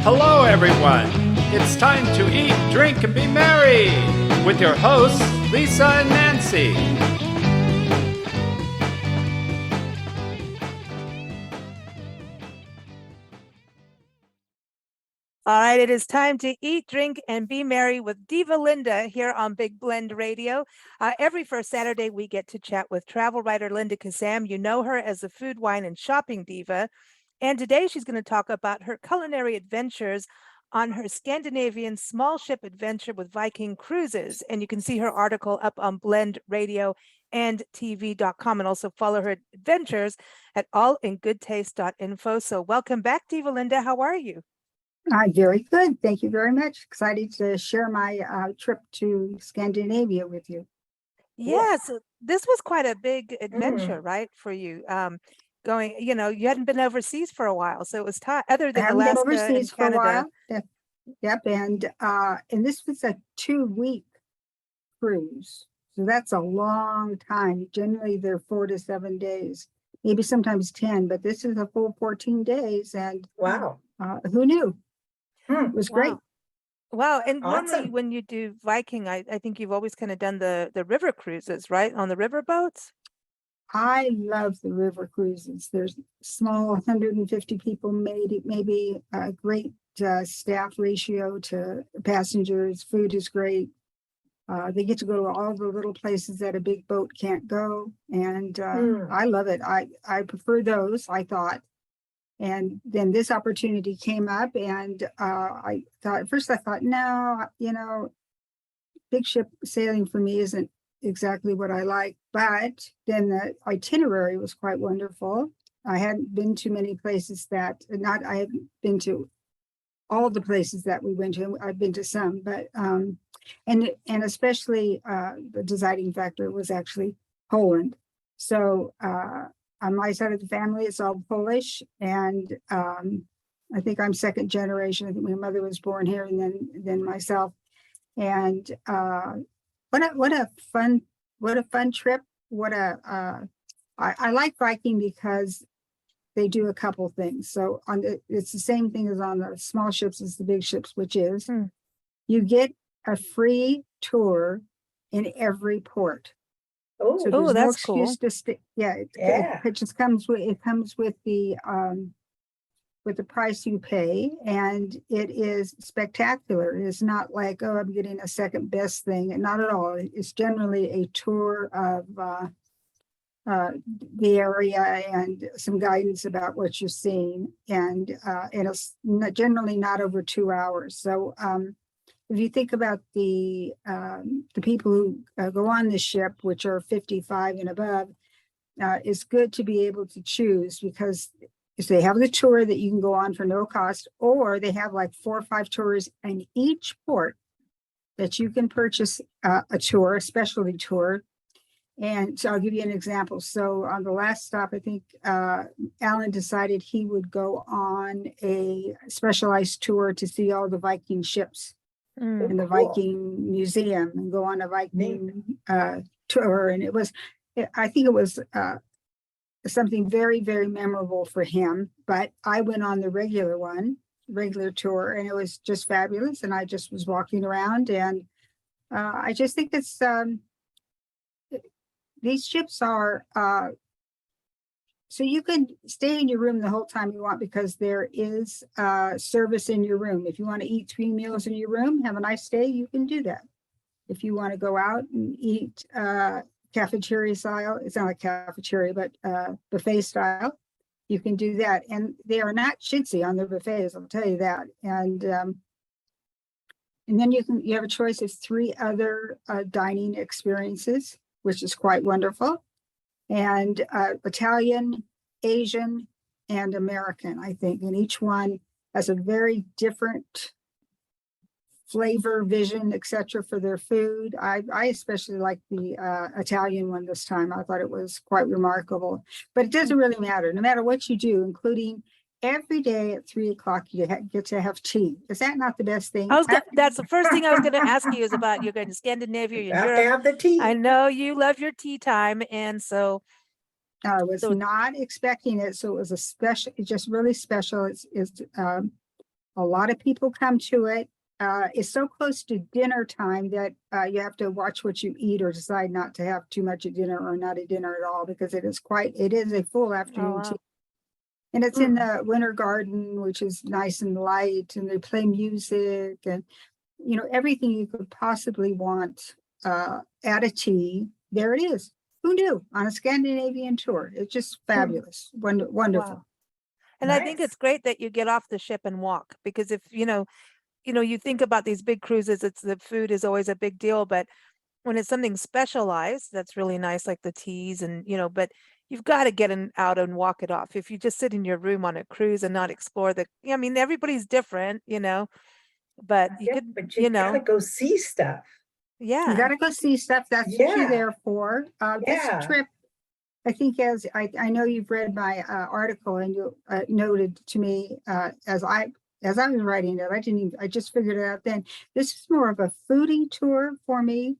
Hello, everyone. It's time to eat, drink, and be merry with your hosts, Lisa and Nancy. All right, it is time to eat, drink, and be merry with Diva Linda here on Big Blend Radio. Every first Saturday, we get to chat with travel writer Linda Kissam. You know her as the food, wine, and shopping diva. And today she's going to talk about her culinary adventures on her Scandinavian small ship adventure with Viking Cruises. And you can see her article up on Blend Radio and TV.com, and also follow her adventures at allingoodtaste.info. So welcome back, Diva Linda. How are you? Very good. Thank you very much. Excited to share my trip to Scandinavia with you. Yeah, so this was quite a big adventure, right, for you? Going, you hadn't been overseas for a while, so it was other I than haven't been Alaska and overseas for a Canada. while. Yep, and this was a 2-week cruise, so that's a long time. Generally, they're 4 to 7 days, maybe sometimes 10, but this is a full 14 days, and Wow. who knew? It was great. Wow, and normally Awesome. when you do Viking, I think you've always kind of done the river cruises, right, on the river boats? I love the river cruises. There's small 150 people, maybe a great staff ratio to passengers. Food is great. They get to go to all the little places that a big boat can't go. And I love it. I prefer those, I thought. And then this opportunity came up, and I thought, at first I thought, no, big ship sailing for me isn't exactly what I like. But then the itinerary was quite wonderful. I hadn't been to many places I haven't been to all the places that we went to. I've been to some, but and especially the deciding factor was actually Poland. So on my side of the family, it's all Polish, and I think I'm second generation. I think my mother was born here, and then myself. And what a fun trip! I like Viking because they do a couple things. So it's the same thing as on the small ships as the big ships, which is you get a free tour in every port. So there's no excuse to stay. Yeah, it just comes with the price you pay, and it is spectacular. It's not like, oh, I'm getting a second best thing, and not at all. It's generally a tour of the area and some guidance about what you're seeing, and it's generally not over 2 hours. So if you think about the people who go on the ship, which are 55 and above, it's good to be able to choose, because if they have the tour that you can go on for no cost, or they have like 4 or 5 tours in each port that you can purchase a tour, a specialty tour. And so I'll give you an example. So on the last stop, I think Alan decided he would go on a specialized tour to see all the Viking ships in the Viking Museum, and go on a Viking tour. And I think it was something very, very memorable for him. But I went on the regular tour, and it was just fabulous. And I just was walking around, and I just think it's these ships are so you can stay in your room the whole time you want, because there is service in your room. If you want to eat 3 meals in your room, have a nice day, you can do that. If you want to go out and eat cafeteria style, it's not a cafeteria, but buffet style, you can do that. And they are not chintzy on their buffets, I'll tell you that. And then you have a choice of 3 other dining experiences, which is quite wonderful. And Italian, Asian, and American, I think. And each one has a very different flavor, vision, etc. for their food. I especially like the Italian one this time. I thought it was quite remarkable. But it doesn't really matter. No matter what you do, including every day at 3 o'clock, you get to have tea. Is that not the best thing? That's the first thing I was going to ask you, is about, you're going to Scandinavia, You have to have the tea. I know you love your tea time, and so I was not expecting it, so it was just really special. It's A lot of people come to it. It's so close to dinner time that you have to watch what you eat or decide not to have too much at dinner or not at dinner at all, because it is a full afternoon tea. wow. And it's in the winter garden, which is nice and light, and they play music and, everything you could possibly want at a tea. There it is. Who knew? On a Scandinavian tour. It's just fabulous. Wonderful. Wow. And I think Nice. it's great that you get off the ship and walk, because if, you think about these big cruises, it's the food is always a big deal, but when it's something specialized, that's really nice, like the teas and, but you've got to get out and walk it off. If you just sit in your room on a cruise and not explore I mean, everybody's different, but you Yeah, could, but you gotta go see stuff. You yeah. gotta go see stuff. That's what you're Yeah. there for. This Yeah. trip, I think, as I know you've read my article, and you noted to me as I was writing it, I just figured it out then. This is more of a foodie tour for me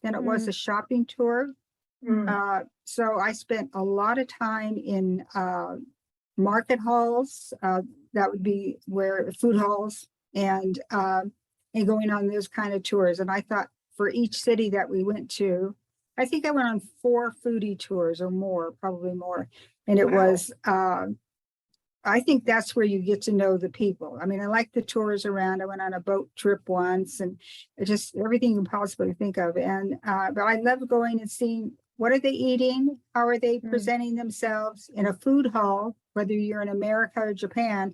than it was a shopping tour. Mm. So I spent a lot of time in market halls. That would be where food halls and going on those kind of tours. And I thought for each city that we went to, I think I went on 4 foodie tours or more, probably more. And it Wow. was, I think that's where you get to know the people. I mean, I like the tours around. I went on a boat trip once, and it just everything you can possibly think of. And but I love going and seeing what are they eating, how are they presenting themselves in a food hall, whether you're in America or Japan,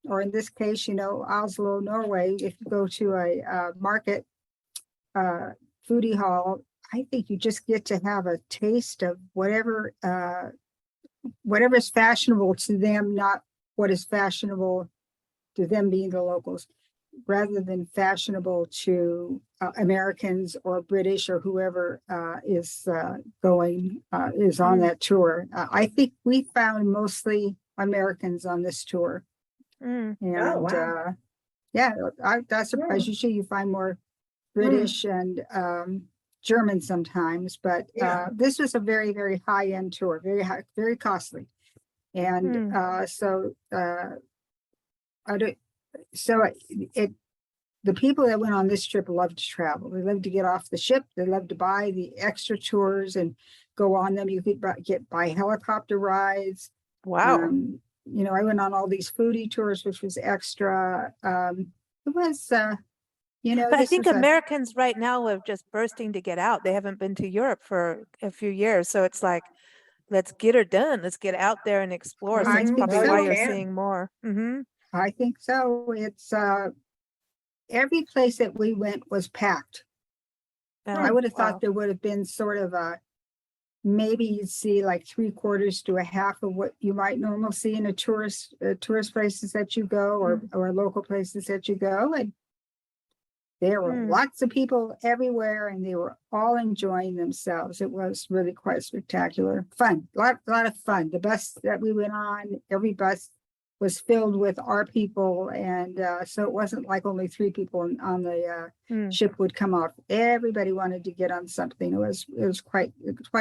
or in this case, Oslo, Norway. If you go to a market foodie hall, I think you just get to have a taste of whatever is fashionable to them, not what is fashionable to them being the locals, rather than fashionable to Americans or British or whoever is on that tour. I think we found mostly Americans on this tour. Mm. And Oh, wow. yeah, that's surprised. Usually you find more British and German sometimes, but Yeah. this was a very, very high-end tour, very high, very costly. And the people that went on this trip loved to travel. They loved to get off the ship. They loved to buy the extra tours and go on them. You could buy helicopter rides. Wow. I went on all these foodie tours, which was extra. It was, But I this think was Americans right now are just bursting to get out. They haven't been to Europe for a few years. So it's like, let's get her done. Let's get out there and explore. So that's think probably so. why You you're can. seeing more. I think so. It's every place that we went was packed. I would have Wow. thought there would have been sort of maybe you'd see like 3/4 to a half of what you might normally see in a tourist places that you go, or local places that you go. And there were lots of people everywhere, and they were all enjoying themselves. It was really quite spectacular. Fun, lot of fun. The bus that we went on, every bus was filled with our people, and so it wasn't like only 3 people on the ship would come off. Everybody wanted to get on something. It was quite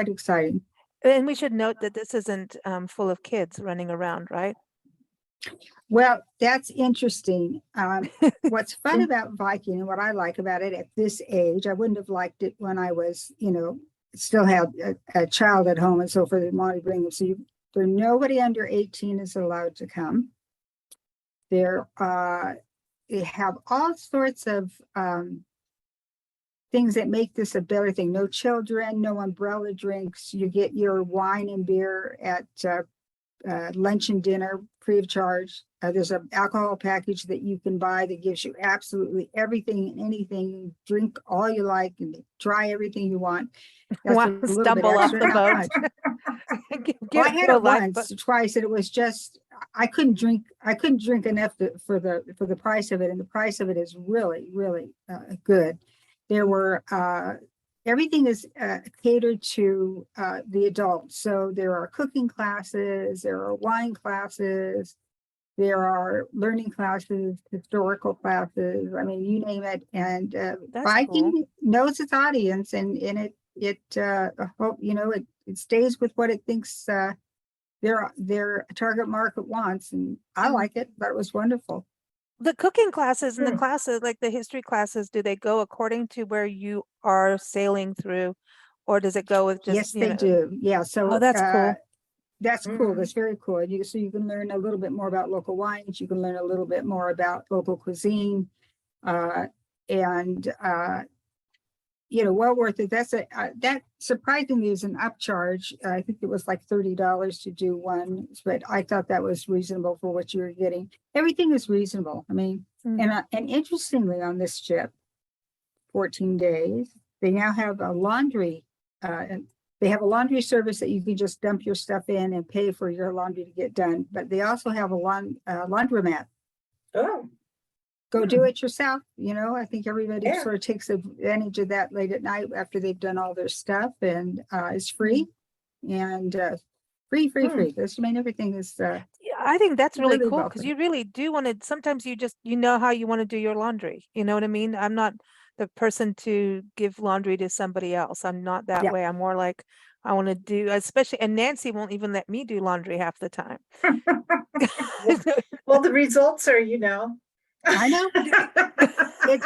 exciting. And we should note that this isn't full of kids running around, right? Well, that's interesting. What's fun about Viking, and what I like about it at this age, I wouldn't have liked it when I was, still had a child at home and so forth, and wanted to bring them. So nobody under 18 is allowed to come. They have all sorts of things that make this a better thing. No children, no umbrella drinks. You get your wine and beer at lunch and dinner free of charge. There's an alcohol package that you can buy that gives you absolutely everything and anything. You drink all you like and try everything you want. That's a little bit Stumble off extra, the not boat. much. Well, I had it once, twice, and it was just I couldn't drink enough for the price of it, and the price of it is really, really good. There were everything is catered to the adults. So there are cooking classes, there are wine classes, there are learning classes, historical classes. I mean, you name it. And Viking knows its audience, and it stays with what it thinks their target market wants. And I like it. That was wonderful. The cooking classes and the Hmm. classes, like the history classes, do they go according to where you are sailing through? Or does it go with just, Yes, they do. Yeah, so oh, that's cool. that's cool. Mhm. That's very cool. So you can learn a little bit more about local wines. You can learn a little bit more about local cuisine, and well worth it. That surprisingly is an upcharge. I think it was like $30 to do one, but I thought that was reasonable for what you were getting. Everything is reasonable. I mean, and interestingly, on this ship, 14 days, they now have a laundry. And they have a laundry service that you can just dump your stuff in and pay for your laundry to get done. But they also have a laundromat. Oh, Go do it yourself. I think everybody Yeah. sort of takes advantage of that late at night after they've done all their stuff, and it's free and free. That's, I mean, everything is Yeah, I think that's really really cool because welcome. you really do want to, sometimes you just, you know how you want to do your laundry. You know what I mean? I'm not the person to give laundry to somebody else. I'm not that Yeah. way. I'm more like, I want to do, especially, and Nancy won't even let me do laundry half the time. well, the results are, I know.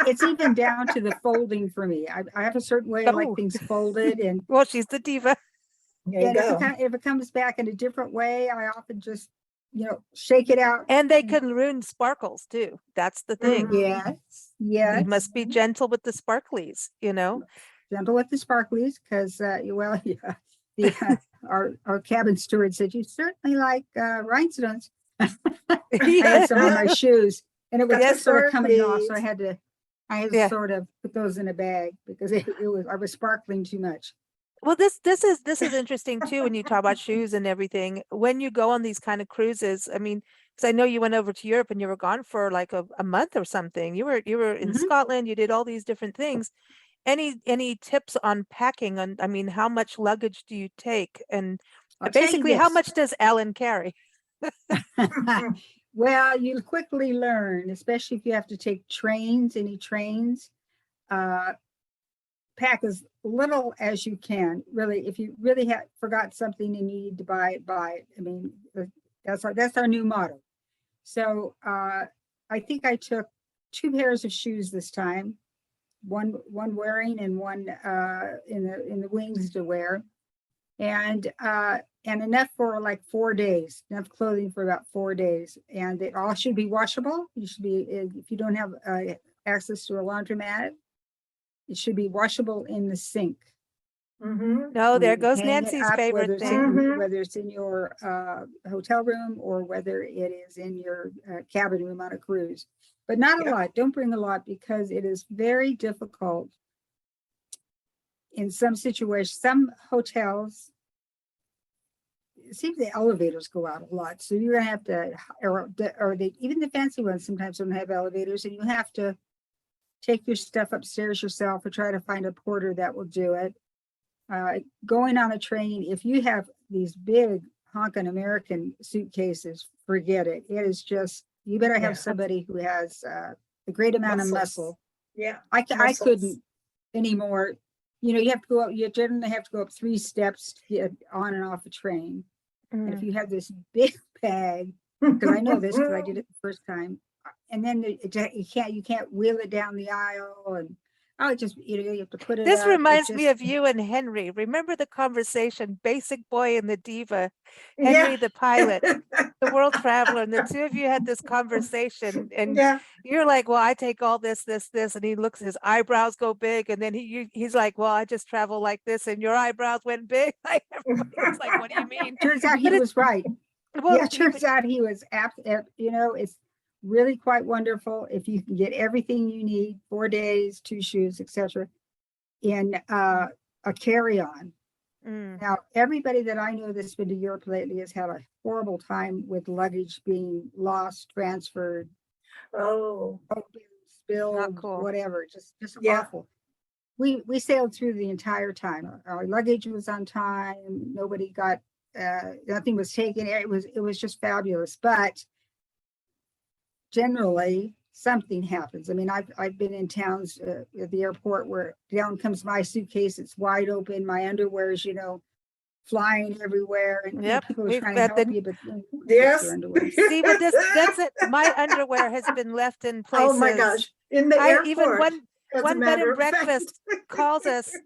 It's even down to the folding for me. I have a certain way I like Oh, things folded, and well, she's the diva. There you go. if it comes back in a different way, I often just shake it out. And they can ruin sparkles too. That's the thing. Mhm. Yes, You must be gentle with the sparklies, you know? gentle with the sparklies, because our cabin steward said you certainly like rhinestones. I had some on my shoes, and it was Got the just sort of coming off, so sparklies. I had to Yeah. sort of put those in a bag because I was sparkling too much. Well, this is interesting too when you talk about shoes and everything. When you go on these kind of cruises, I mean, because I know you went over to Europe and you were gone for like a month or something. You were in Mhm. Scotland, you did all these different things. Any tips on packing on, I mean, how much luggage do you take? And I'll tell you basically, how this. much does Ellen carry? Well, you quickly learn, especially if you have to take any trains, uh, pack as little as you can. Really, if you really forgot something and you need to buy it, buy it. I mean, that's our new motto. So I think I took 2 pairs of shoes this time, one wearing and one in the wings to wear, and enough for like 4 days, enough clothing for about 4 days, and they all should be washable. You should be, if you don't have access to a laundromat, it should be washable in the sink. Mhm. No, there You goes hang it Nancy's up, favorite thing. Mhm. whether it's in your hotel room or whether it is in your cabin room on a cruise. But not a Yeah. lot. Don't bring a lot, because it is very difficult in some situations. Some hotels, it seems the elevators go out a lot, so you're gonna have to, even the fancy ones sometimes don't have elevators, and you have to take your stuff upstairs yourself or try to find a porter that will do it. Going on a train, if you have these big honking American suitcases, forget it. It is just, you better have Yeah. somebody who has a great amount of Muscles. muscle. Yeah. I Muscles. couldn't anymore. You have to go up, you generally have to go up 3 steps to get on and off a train. And if Mm. you have this big bag, because I know this because I did it the first time, and then you can't wheel it down the aisle, and you have to put it This up. reminds me of you and Henry. Remember the conversation, Basic Boy and the Diva, Henry Yeah. the pilot, the world traveler, and the two of you had this conversation, and Yeah. you're like, well, I take all this, and he looks, his eyebrows go big, and then he's like, well, I just travel like this, and your eyebrows went big. Like everybody's like, what do you mean? Turns out he But was right. well, Yeah, turns out he was apt. It's really quite wonderful if you can get everything you need, 4 days, 2 shoes, etc., in a carry-on. Mm. Now, everybody that I know that's been to Europe lately has had a horrible time with luggage being lost, transferred, Oh. spilled, cool. whatever. Just Yeah. awful. We sailed through the entire time. Our luggage was on time. Nobody got nothing was taken. It was just fabulous. But generally, something happens. I mean, I've been in towns at the airport where down comes my suitcase. It's wide open. My underwear is flying everywhere and Yep, people are we've trying to got help the- you, but Yes. your underwear. See, but that's it. My underwear has been left in places. Oh my gosh, in the I even airport. as a one bed matter and of fact. breakfast calls us.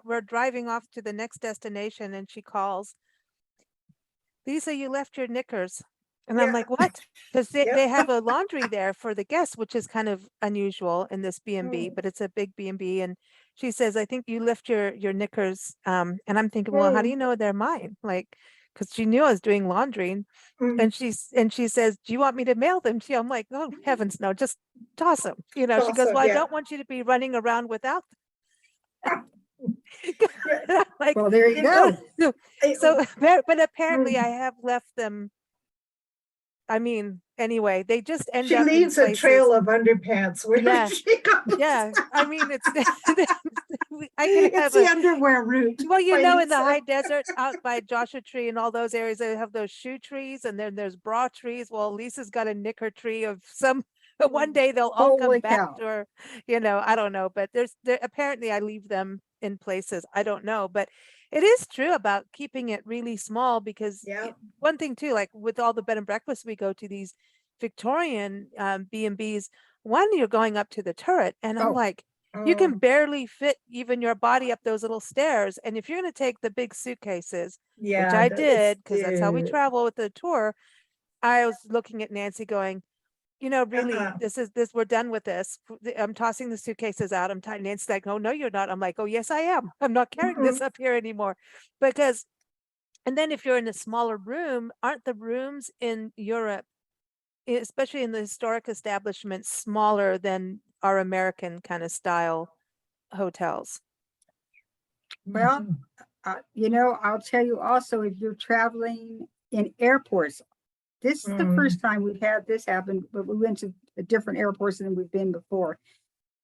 We're driving off to the next destination, and she calls, Lisa, you left your knickers. And I'm Yeah. like, what? Because they Yep. have a laundry there for the guests, which is kind of unusual in this B&B, Mm. but it's a big B&B. And she says, I think you left your knickers. And I'm thinking, well, how do Hey. you know they're mine? Like, because she knew I was doing laundry. Mm. And she says, do you want me to mail them to you? I'm like, oh, heavens, no, just toss them. You know, she Toss goes, 'em, well, I yeah. don't want you to be running around without them. Yeah. Like, Well, there you go. so, but apparently Mm. I have left them. I mean, anyway, they just end She up in leaves a places. trail of underpants wherever Yeah. she goes. Yeah, I mean, it's I can It's have the a underwear route. well, you by know, in the Lisa. high desert out by Joshua Tree and all those areas, they have those shoe trees, and then there's bra trees. Well, Lisa's got a knicker tree of some. But one day they'll all come Holy back cow. to her. You know, I don't know, but there apparently I leave them in places. I don't know, but it is true about keeping it really small because Yeah. one thing too, like with all the bed and breakfasts we go to, these Victorian B&Bs, one, you're going up to the turret, and I'm Oh. like, you can Mm. barely fit even your body up those little stairs. And if you're going to take the big suitcases, which Yeah, I that is- did, because that's how we yeah. travel with the tour, I was looking at Nancy going, you know, really, Uh-uh. this, we're done with this. I'm tossing the suitcases out. I'm tired. Nancy's like, oh, no, you're not. I'm like, oh, yes, I am. I'm not carrying this up here anymore. Because, and then if you're in a smaller room, aren't the rooms in Europe, especially in the historic establishments, smaller than our American kind of style hotels? Well, Mhm. you know, I'll tell you also, if you're traveling in airports, this is the Mm. first time we've had this happen, but we went to different airports than we've been before.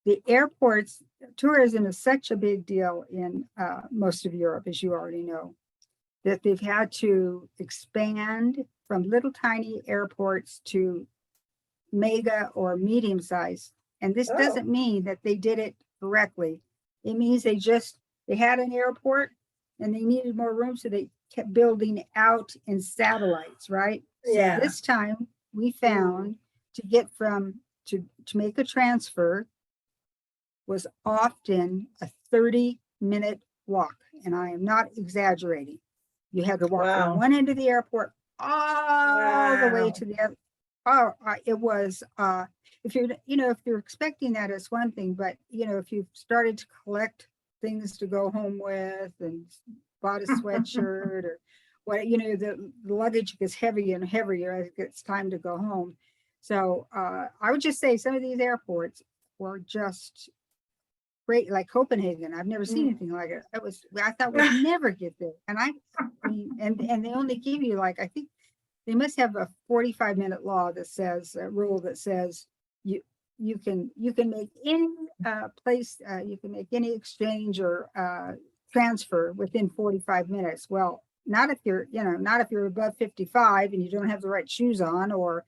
The airports, tourism is such a big deal in most of Europe, as you already know, that they've had to expand from little tiny airports to mega or medium size. And this Oh. doesn't mean that they did it correctly. It means they had an airport and they needed more room, so they kept building out in satellites, right? Yeah. So this time we found to get to make a transfer was often a 30-minute walk. And I am not exaggerating. You had to walk Wow. from one end of the airport all the way Wow. to the other. Oh, it was, if you're expecting that, it's one thing, but if you've started to collect things to go home with and bought a sweatshirt or what, the luggage gets heavier and heavier as it's time to go home. So I would just say some of these airports were just great, like Copenhagen. I've never seen anything like it. I thought we'd never get there. And I mean, and they only give you, like, I think they must have a 45-minute law that says, a rule that says you can make any you can make any exchange or transfer within 45 minutes. Well, not if you're above 55 and you don't have the right shoes on, or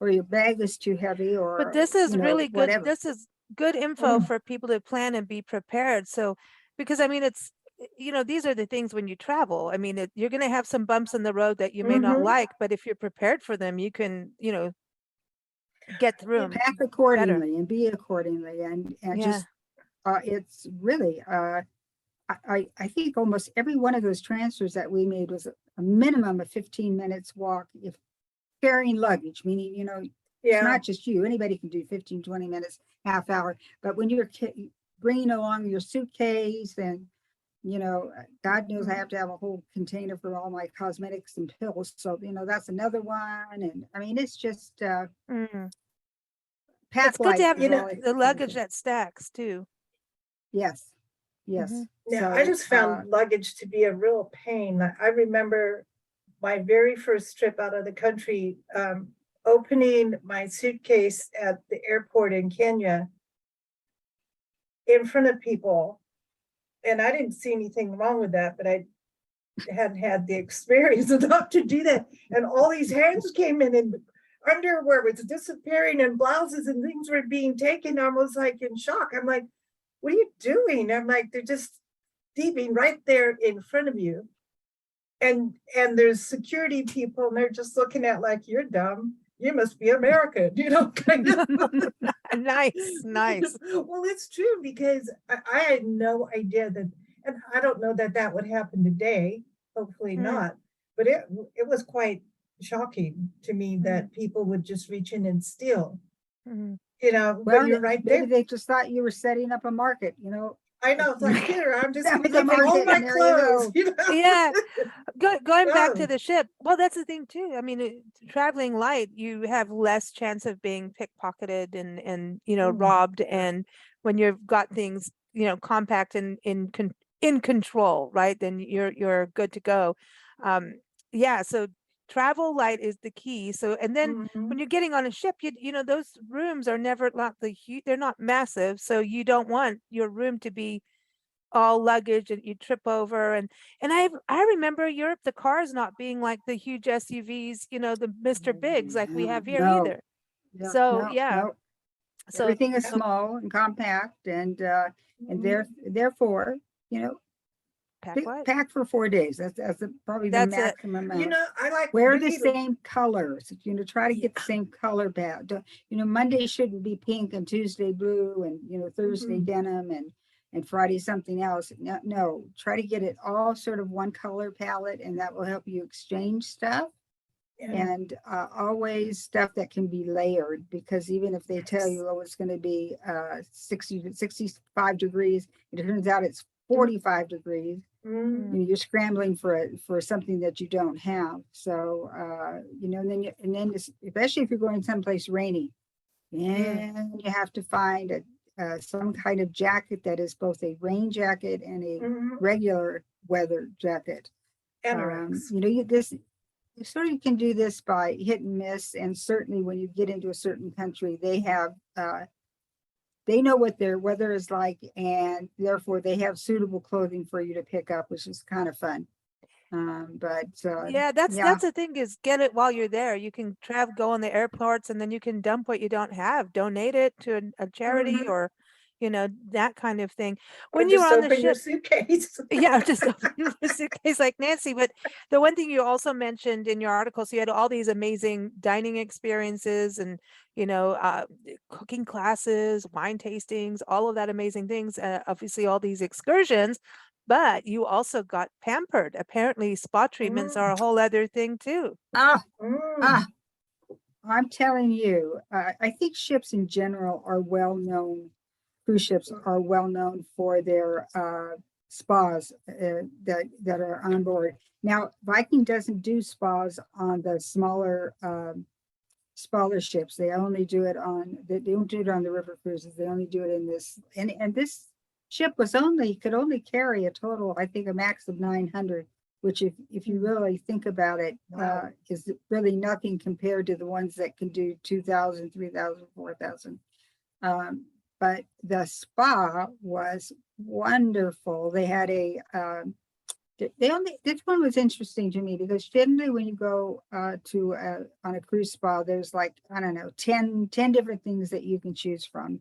your bag is too heavy, or But this is really good. whatever. This is good info for people to plan and be prepared. So, because I mean, it's, these are the things when you travel. I mean, you're going to have some bumps in the road that you may not Mhm. like, but if you're prepared for them, you can, get through them. Pack accordingly and be accordingly, and Yeah. just it's really I think almost every one of those transfers that we made was a minimum of 15 minutes walk, if carrying luggage, meaning it's Yeah. not just you, anybody can do 15-20 minutes, half hour, but when you're bringing along your suitcase, and God knows I have to have a whole container for all my cosmetics and pills, so that's another one. And I mean, it's just Mm. pack It's good to light have is all I the can luggage say. that stacks too. Yes. Mhm. Yeah, So, I just found luggage to be a real pain. I remember my very first trip out of the country, opening my suitcase at the airport in Kenya in front of people. And I didn't see anything wrong with that, but I hadn't had the experience enough to do that. And all these hands came in and underwear was disappearing and blouses and things were being taken. I was like in shock. I'm like, what are you doing? I'm like, they're just thieving right there in front of you. and there's security people and they're just looking at like, you're dumb. You must be American, kind of. Nice, nice. Well, it's true because I had no idea that, and I don't know that that would happen today. Hopefully not. But it was quite shocking to me that people would just reach in and steal. Mhm. Well, But you're right maybe there. they just thought you were setting up a market, I know, it's like, here, I'm just That gonna was a give you all market, my and there you clothes, go. Yeah. Going back to Oh. the ship, well, that's the thing too. I mean, traveling light, you have less chance of being pickpocketed and robbed. And when you've got things, compact and in control, right? Then you're good to go. Yeah. So travel light is the key. So, and then when Mhm. you're getting on a ship, those rooms are never not they're not massive. So you don't want your room to be all luggage and you trip over and I remember Europe, the cars not being like the huge SUVs, the Mr. Bigs like we have here No, either. yeah, So no, yeah. no. So Everything is Yeah. small and compact and Mhm. therefore, pack what? pack for 4 days. That's probably the That's it. maximum amount. I like Wear the really same colors, try to get the Yeah. same color back. Monday shouldn't be pink and Tuesday blue and, Thursday denim and Friday something else. No, no, try to get it all sort of one color palette and that will help you exchange stuff. Yeah. And always stuff that can be layered because even if they tell you, oh, it's going to be 60 to 65 degrees, it turns out it's 45 degrees. Mm. You're scrambling for something that you don't have. So and then especially if you're going someplace rainy, and you have to find some kind of jacket that is both a rain jacket and a Mhm. regular weather jacket. Anoraks. You sort of can do this by hit and miss, and certainly when you get into a certain country, they know what their weather is like, and therefore they have suitable clothing for you to pick up, which is kind of fun. But Yeah, that's the thing is get it while you're there. You can go on the airports and then you can dump what you don't have, donate it to a charity Mhm. or that kind of thing. Or When you just were on the open your ship, suitcase. yeah, just open the suitcase like Nancy. But the one thing you also mentioned in your article, so you had all these amazing dining experiences and, cooking classes, wine tastings, all of that amazing things, obviously all these excursions, but you also got pampered. Apparently spa treatments are a whole other thing too. ah Mm. ah, I'm telling you, I think ships in general are well known. Cruise ships are well known for their spas that are on board. Now, Viking doesn't do spas on the smaller ships. They only do it they don't do it on the river cruises. They only do it in this and this ship could only carry a total, I think, a max of 900, which if you really think about it, Wow. is really nothing compared to the ones that can do 2,000, 3,000, 4,000. But the spa was wonderful. They had this one was interesting to me because generally when you go on a cruise spa, there's like, I don't know, 10 different things that you can choose from.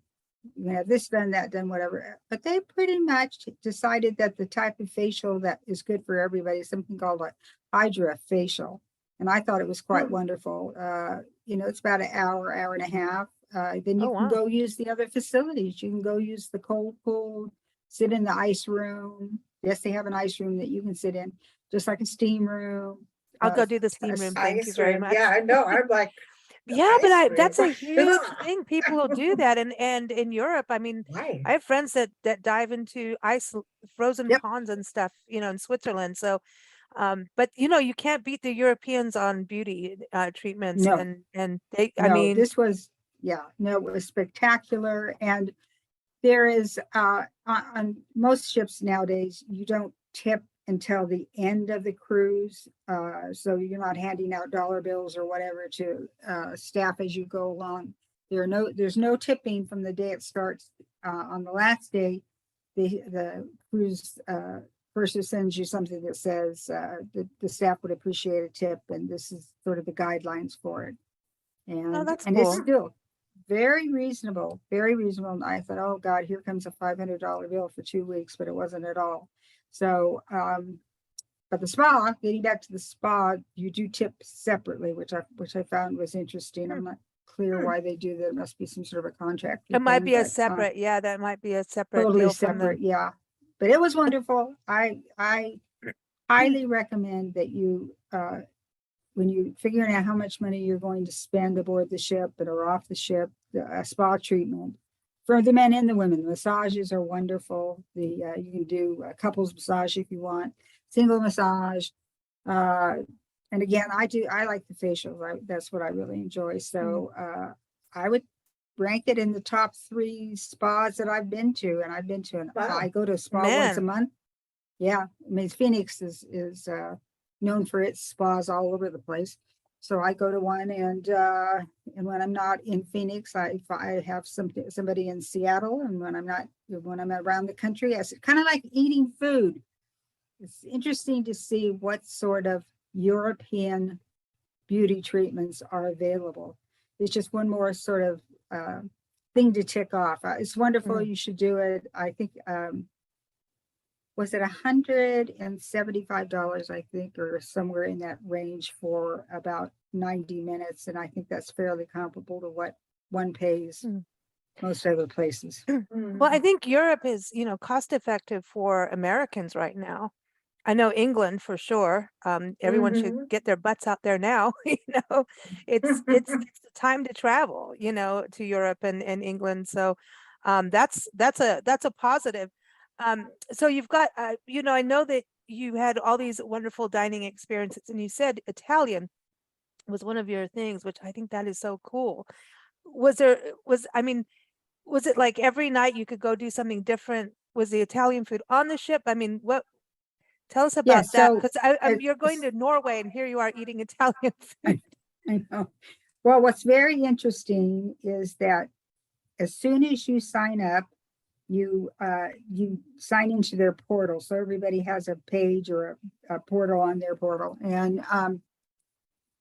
You can have this done, that done, whatever. But they pretty much decided that the type of facial that is good for everybody is something called a hydra facial. And I thought it was quite wonderful. It's about an hour and a half. Then Oh, you can wow. go use the other facilities. You can go use the cold pool, sit in the ice room. Yes, they have an ice room that you can sit in, just like a steam room. I'll go do the steam room. Thank you Ice very room. much. Yeah, I know. I'm like, the Yeah, but ice room. that's a huge thing. People will do that. And in Europe, I mean, Why? I have friends that dive into frozen Yep. ponds and stuff, in Switzerland. So, but you can't beat the Europeans on beauty treatments No, and they, I no, mean, it was spectacular. And there is on most ships nowadays, you don't tip until the end of the cruise. So you're not handing out dollar bills or whatever to staff as you go along. There's no tipping from the day it starts. On the last day, the cruise purser sends you something that says the staff would appreciate a tip, and this is sort of the guidelines for it. oh, that's And it's cool. still very reasonable, very reasonable. And I thought, oh God, here comes a $500 bill for 2 weeks, but it wasn't at all. So But the spa, getting back to the spa, you do tip separately, which I found was interesting. I'm not clear why they do that. It must be some sort of a contract. It might thing, be a but, separate, yeah, that might be a separate totally deal from them. separate, yeah. But it was wonderful. I highly recommend that you when you figuring out how much money you're going to spend aboard the ship and or off the ship, a spa treatment for the men and the women. The massages are wonderful. You can do a couples massage if you want, single massage. And again, I like the facials. That's what I really enjoy. So I would rank it in the top 3 spas that I've been to. And I've been to Wow. I go to a spa once a Man. month. Yeah, I mean, Phoenix is known for its spas all over the place. So I go to one, and when I'm not in Phoenix, I have somebody in Seattle, and when I'm around the country, I kind of like eating food. It's interesting to see what sort of European beauty treatments are available. It's just one more sort of thing to tick off. It's wonderful. You should do it. I think was it $175, I think, or somewhere in that range for about 90 minutes. And I think that's fairly comparable to what one pays most other places. Well, I think Europe is, cost effective for Americans right now. I know England for sure. Everyone should get their butts out there now. It's the time to travel, to Europe and England. So that's a positive. So you've got, I know that you had all these wonderful dining experiences, and you said Italian was one of your things, which I think that is so cool. Was it like every night you could go do something different? Was the Italian food on the ship? I mean, tell us about that, so because you're going to Norway and here you are eating Italian food. I know. Well, what's very interesting is that as soon as you sign up, you sign into their portal. So everybody has a page or a portal on their portal. And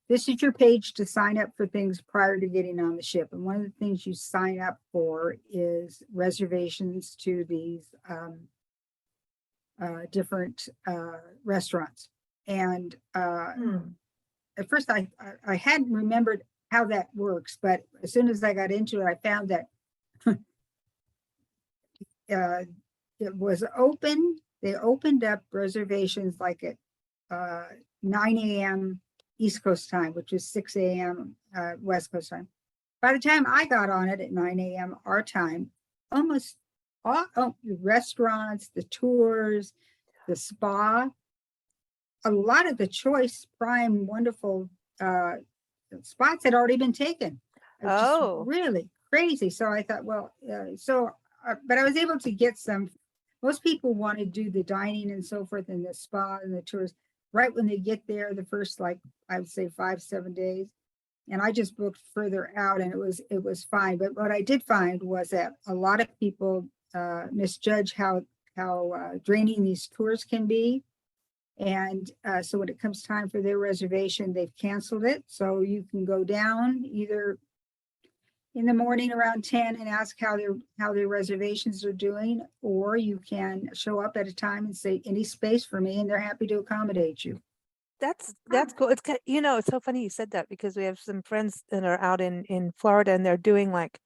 this is your page to sign up for things prior to getting on the ship. And one of the things you sign up for is reservations to these different restaurants. And at first I hadn't remembered how that works, but as soon as I got into it, I found that it was open. They opened up reservations like at 9 a.m. East Coast time, which is 6 a.m. West Coast time. By the time I got on it at 9 a.m. our time, almost all the restaurants, the tours, the spa, a lot of the choice, prime, wonderful spots had already been taken. It was just really crazy. So I thought, well, but I was able to get some. Most people want to do the dining and so forth in the spa and the tours right when they get there, the first, like, I would say 5-7 days. And I just booked further out, and it was fine. But what I did find was that a lot of people misjudge how draining these tours can be. And so when it comes time for their reservation, they've canceled it. So you can go down either in the morning around 10 and ask how their reservations are doing, or you can show up at a time and say, any space for me, and they're happy to accommodate you. That's cool. It's it's so funny you said that, because we have some friends that are out in Florida, and they're doing like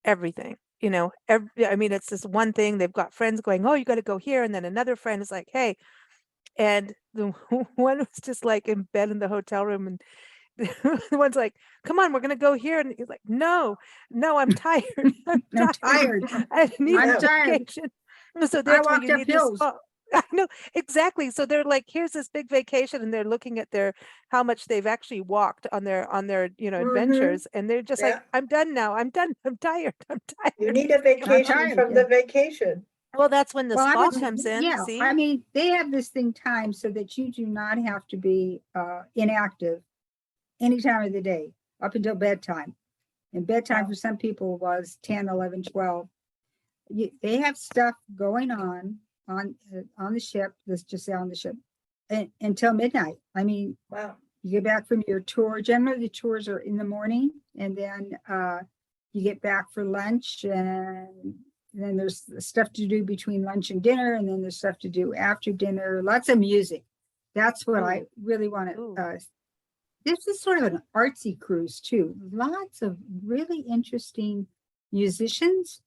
everything. It's this one thing. They've got friends going, oh, you got to go here, and then another friend is like, hey, and the one was just like in bed in the hotel room, and the one's like, come on, we're gonna go here, and he's like, no, I'm tired. I'm tired. I need a vacation. So that's why you need this. I know, exactly. So they're like, here's this big vacation, and they're looking at how much they've actually walked on their adventures, and they're just like, I'm done now. I'm done. I'm tired. I'm tired. You need a vacation from the vacation. Well, that's when the spa comes in. Yeah, see? I mean, they have this thing timed so that you do not have to be inactive any time of the day up until bedtime. And bedtime for some people was 10, 11, 12. They have stuff going on the ship. Let's just say on the ship until midnight. I mean, wow. You get back from your tour. Generally, the tours are in the morning, and then you get back for lunch, and then there's stuff to do between lunch and dinner, and then there's stuff to do after dinner. Lots of music. That's what I Ooh. really want Ooh. to, this is sort of an artsy cruise too. Lots of really interesting musicians,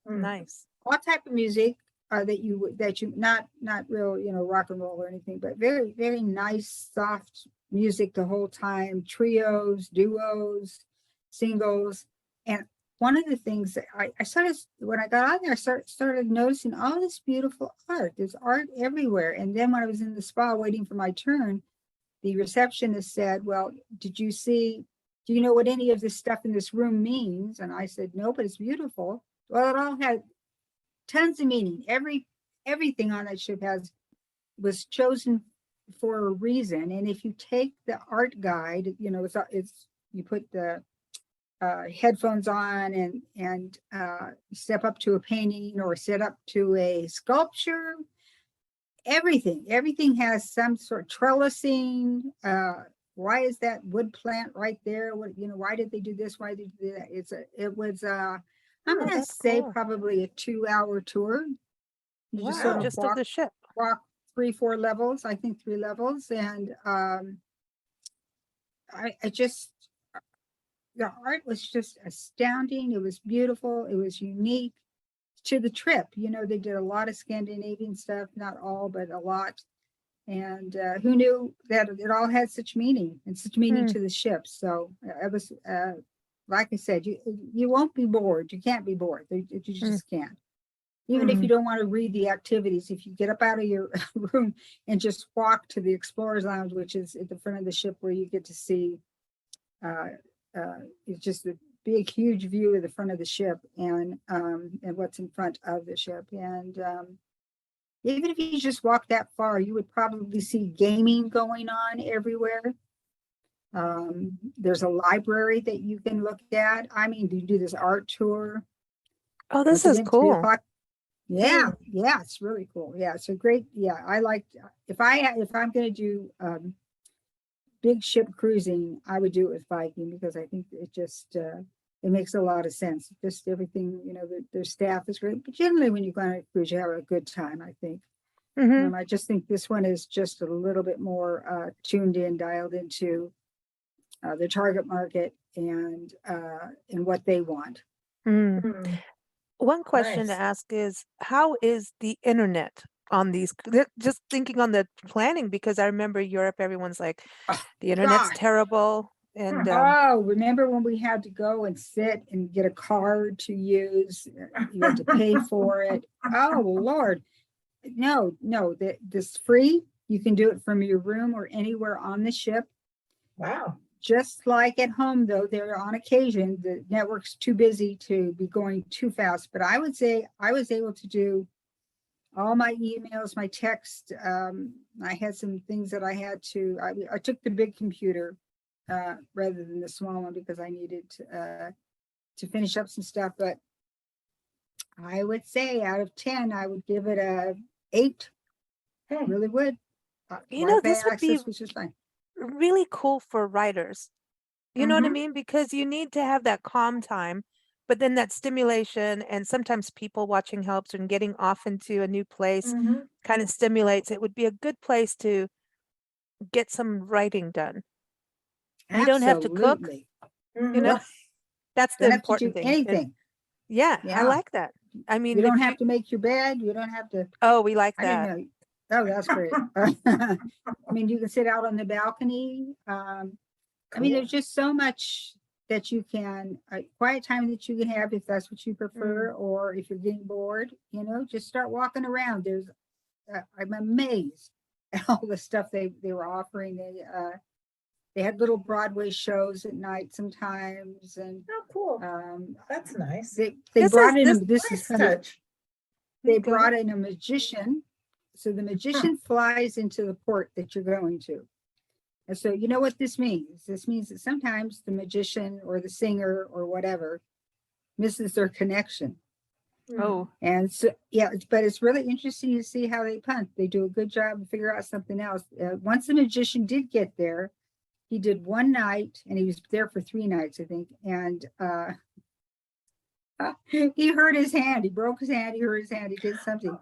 Mm. Nice. all type of music that you not real, rock and roll or anything, but very, very nice, soft music the whole time, trios, duos, singles. And one of the things that I started, when I got out there, I started noticing all this beautiful art. There's art everywhere. And then when I was in the spa waiting for my turn, the receptionist said, well, do you know what any of this stuff in this room means? And I said, no, but it's beautiful. Well, it all had tons of meaning. Everything on that ship was chosen for a reason. And if you take the art guide, it's you put the headphones on and step up to a painting or set up to a sculpture. Everything has some sort of trellising. Why is that wood plant right there? Why did they do this? Why did they do that? I'm Oh, gonna that's say cool. probably a 2-hour tour. You just sort Wow. of Just of the ship. walk 3-4 levels, I think 3 levels. And I just, the art was just astounding. It was beautiful. It was unique to the trip. They did a lot of Scandinavian stuff, not all, but a lot. And who knew that it all had such meaning and such meaning Hmm. to the ship. So it was, like I said, you won't be bored. You can't be bored. You just can't. Even if you don't want to read the activities, if you get up out of your room and just walk to the Explorers Lounge, which is at the front of the ship, where you get to see, it's just a big, huge view of the front of the ship and what's in front of the ship. And even if you just walk that far, you would probably see gaming going on everywhere. There's a library that you can look at. I mean, you do this art tour. Oh, this Once is again, 3 cool. o'clock. Yeah, it's really cool. Yeah, it's a great. Yeah, I like. If I'm going to do big ship cruising, I would do it with Viking, because I think it just it makes a lot of sense. Just everything, their staff is great. But generally, when you go on a cruise, you have a good time, I think. Hmm. I just think this one is just a little bit more tuned in, dialed into the target market and what they want. Mm. Mm. One question to Nice. ask is, how is the internet on these? Just thinking on the planning, because I remember Europe, everyone's like, Oh, the internet's God. terrible. And Oh, remember when we had to go and sit and get a card to use? You had to pay for it. Oh, Lord. No, this free. You can do it from your room or anywhere on the ship. Wow. Just like at home, though, there on occasion, the network's too busy to be going too fast. But I would say I was able to do all my emails, my text. I had some things that I had to, I took the big computer rather than the small one, because I needed to finish up some stuff. But I would say out of 10, I would give it a 8. Hmm. Really would. this Wi-Fi would be access was just fine. really cool for writers. You know what I Mhm. mean? Because you need to have that calm time, but then that stimulation, and sometimes people watching helps, and getting off into a new place Mhm. kind of stimulates. It would be a good place to get some writing done. You don't have to cook, Absolutely. you know, Mhm. that's the Don't have to do important thing. And anything. yeah, I Yeah. like that. I mean, You don't if have you, to make your bed. You don't have to. oh, we like I didn't that. know. Oh, that's great. I mean, you can sit out on the balcony. I mean, Cool. there's just so much that you can, quiet time that you can have if that's what you prefer, or if you're getting bored, just start walking around. I'm amazed at all the stuff they were offering. They had little Broadway shows at night sometimes, and Oh, cool. um, That's nice. they This brought is in this. this is Nice kind of, touch. they Go ahead. brought in a magician. So the magician flies into the port that you're going to. And so you know what this means? This means that sometimes the magician or the singer or whatever misses their connection. Oh, And so, yeah, but it's really interesting to see how they punt. They do a good job and figure out something else. Once the magician did get there, he did one night, and he was there for 3 nights, I think. And he hurt his hand. He broke his hand. He hurt his hand. He did something.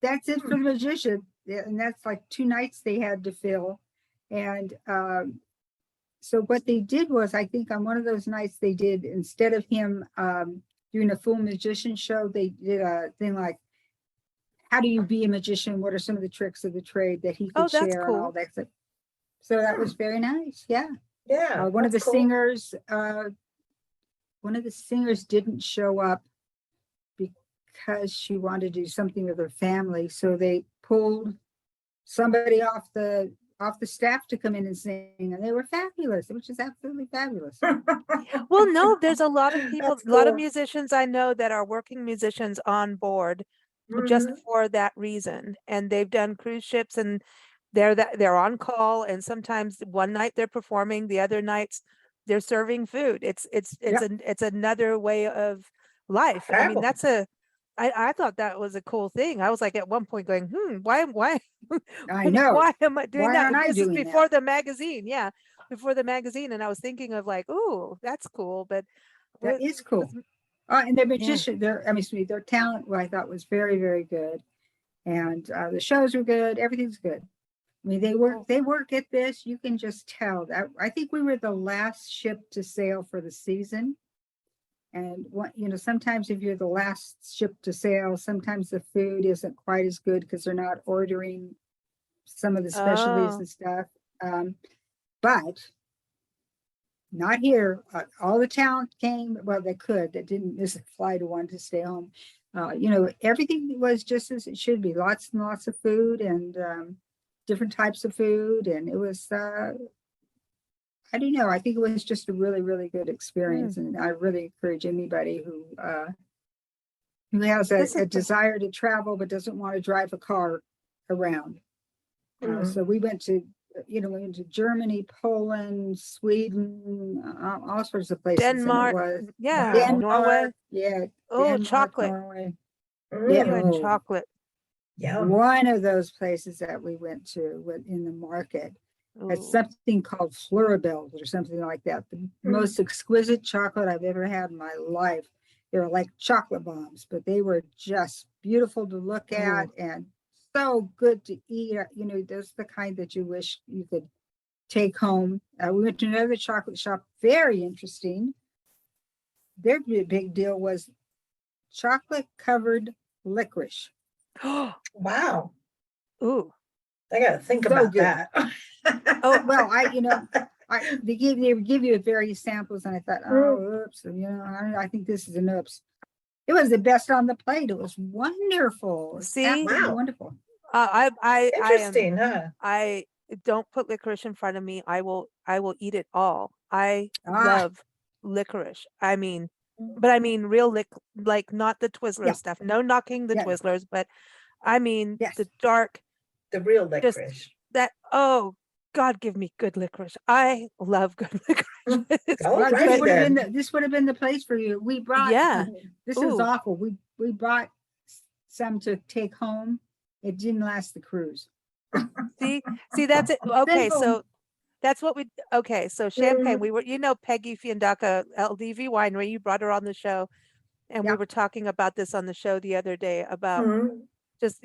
That's it for the magician. and that's like 2 nights they had to fill. And so what they did was, I think on one of those nights they did, instead of him doing a full magician show, they did a thing like, how do you be a magician? What are some of the tricks of the trade that he Oh, could that's share and all cool. that stuff. So that was very nice. Yeah. Yeah. One of the that's cool. singers, didn't show up because she wanted to do something with her family. So they pulled somebody off the staff to come in and sing, and they were fabulous, which is absolutely fabulous. Well, no, there's a lot of people, That's a lot of cool. musicians I know that are working musicians on board just Mhm. for that reason. And they've done cruise ships, and they're on call, and sometimes one night they're performing, the other nights they're serving food. Yep. It's another way of life. I mean, Travel. I thought that was a cool thing. I was like at one point going, why I know. why am I doing Why that? aren't I This is doing before that? the magazine. Yeah, before the magazine. And I was thinking of like, oh, that's cool. But That with, is cool. with- And their yeah. magician, their talent, what I thought was very, very good. And the shows were good. Everything's good. I mean, they Cool. work at this. You can just tell that. I think we were the last ship to sail for the season. And sometimes if you're the last ship to sail, sometimes the food isn't quite as good because they're not ordering some of the specialties Oh, and stuff. But not here. All the talent came. Well, they could. That didn't miss a flight or wanted to stay home. Everything was just as it should be. Lots and lots of food and different types of food, and it was. I don't know. I think it was just a really, really good experience, and I really encourage anybody who has this is a desire to travel but doesn't want to drive a car around. Mhm. So we went to Germany, Poland, Sweden, all sorts of places. Denmark. And it was Yeah, Wow. Norway. Denmark, yeah, Oh, Denmark, chocolate. Norway. Yeah, You and chocolate. Yum. one of those places that we went to in the market. It's Ooh. something called Floribels or something like that. The most exquisite chocolate I've ever had in my life. They were like chocolate bombs, but they were just beautiful to look at and so good to eat. Those are the kind that you wish you could take home. We went to another chocolate shop, very interesting. Their big deal was chocolate covered licorice. Wow. Ooh. I gotta think So about good. that. Oh, Well, they would give you various samples, and I thought, oh, oops, I think this is an oops. It was the best on the plate. It was wonderful. It was see, absolutely Wow. wonderful. Interesting, huh? I don't put licorice in front of me. I will eat it all. I Ah, love licorice. I mean, but I mean real like not the Twizzler yeah, stuff. No knocking the yeah, Twizzlers, but I mean yes. the dark, The real just licorice. that. Oh, God, give me good licorice. I love good licorice. All Well, righty then. this would have been the place for you. We brought. Yeah. This is Ooh. awful. We brought some to take home. It didn't last the cruise. See, that's it. Okay, Simple. so that's what okay, so champagne. We were, Peggy Fiandaca, LDV Winery, you brought her on the show, and we Yeah. were talking about this on the show the other day about Mhm. just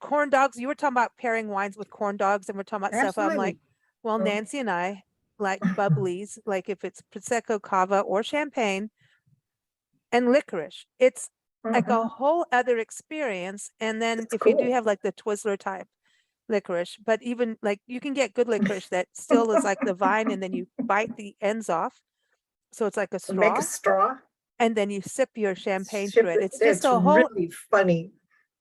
corn dogs. You were talking about pairing wines with corn dogs, and we're talking about stuff. I'm like, Absolutely. well, Mhm. Nancy and I like bubblies, like if it's Prosecco, Cava, or champagne, and licorice. It's like a whole other experience. And then That's if you do cool. have like the Twizzler type licorice, but even like you can get good licorice that still is like the vine, and then you bite the ends off. So it's like a Make a straw, straw. and then you sip your champagne Ship through it. it. It's just It's a whole, really funny.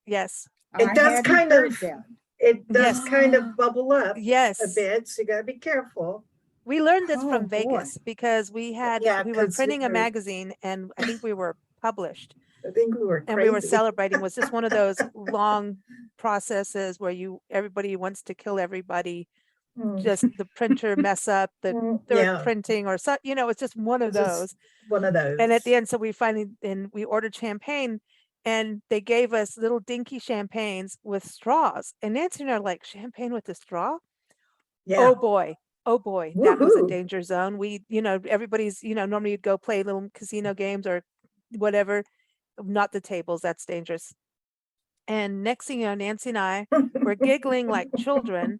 yes, I It does hadn't kind heard of, that. it does yes, kind of bubble up a yes. bit, so you gotta be careful. We learned this Oh, from boy. Vegas because we Yeah, were because printing a magazine, and I think we were published, I think we were and we were crazy. celebrating. It was just one of those long processes where everybody wants to kill everybody. Just the printer mess up, the third Yeah, printing or so, it's just one of it's just those. one of those. And at the end, so we ordered champagne, and they gave us little dinky champagnes with straws. And Nancy and I are like, champagne with a straw? Yeah. Oh boy. Oh boy. That was a Woohoo. danger zone. Everybody's, normally you'd go play little casino games or whatever, not the tables. That's dangerous. And next thing you know, Nancy and I were giggling like children.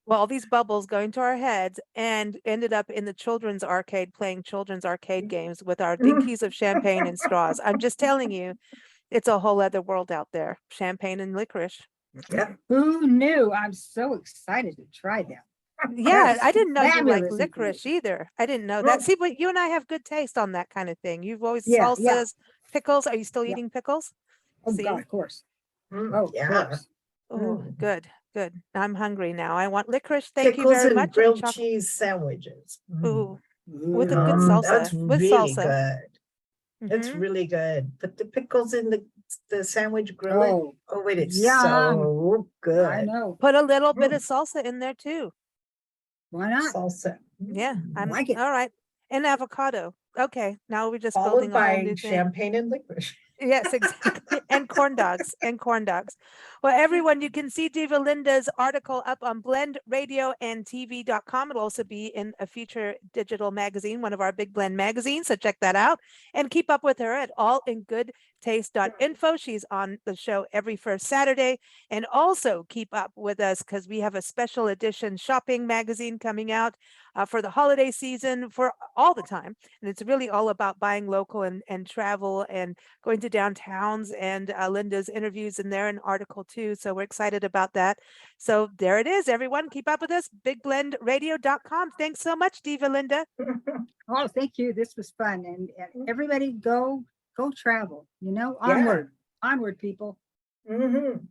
Well, all these bubbles going to our heads, and ended up in the children's arcade playing children's arcade games with our dinkies of champagne and straws. I'm just telling you, it's a whole other world out there. Champagne and licorice. Yep. Who knew? I'm so excited to try that. Yeah, That's I didn't know you like fabulous licorice information. either. I didn't know Mm. that. See, but you and I have good taste on that kind of thing. You've always Yeah, yeah. salsas, pickles. Are you still Yeah. eating pickles? Oh, See? God, of course. Mm, Oh, of yeah. course. Oh, Mm. good, good. I'm hungry now. I want licorice. Thank you Pickles very and much. And grilled chocolate. cheese sandwiches. Mm. Ooh, with a good Mm. That's salsa. With really salsa. good. It's Mhm. really good. Put the pickles in the sandwich, grill it. Oh, Oh, wait, it's yum. so I good. know. Put a little bit Mm. of salsa in there too. Why not? Salsa. Yeah, I'm Like it. all right. And avocado. Okay, now we're just Followed building a whole by new thing. champagne and licorice. Yes, exactly. And corn dogs and corn dogs. Well, everyone, you can see Diva Linda's article up on blendradioandtv.com. It'll also be in a future digital magazine, one of our Big Blend magazines. So check that out and keep up with her at allingoodtaste.info. She's on the show every first Saturday. And also keep up with us because we have a special edition shopping magazine coming out for the holiday season for all the time. And it's really all about buying local and travel and going to downtowns, and Linda's interviews in there, an article too. So we're excited about that. So there it is, everyone. Keep up with us, bigblendradio.com. Thanks so much, Diva Linda. Oh, thank you. This was fun. And everybody go travel, Yeah. onward, onward, people. Mhm.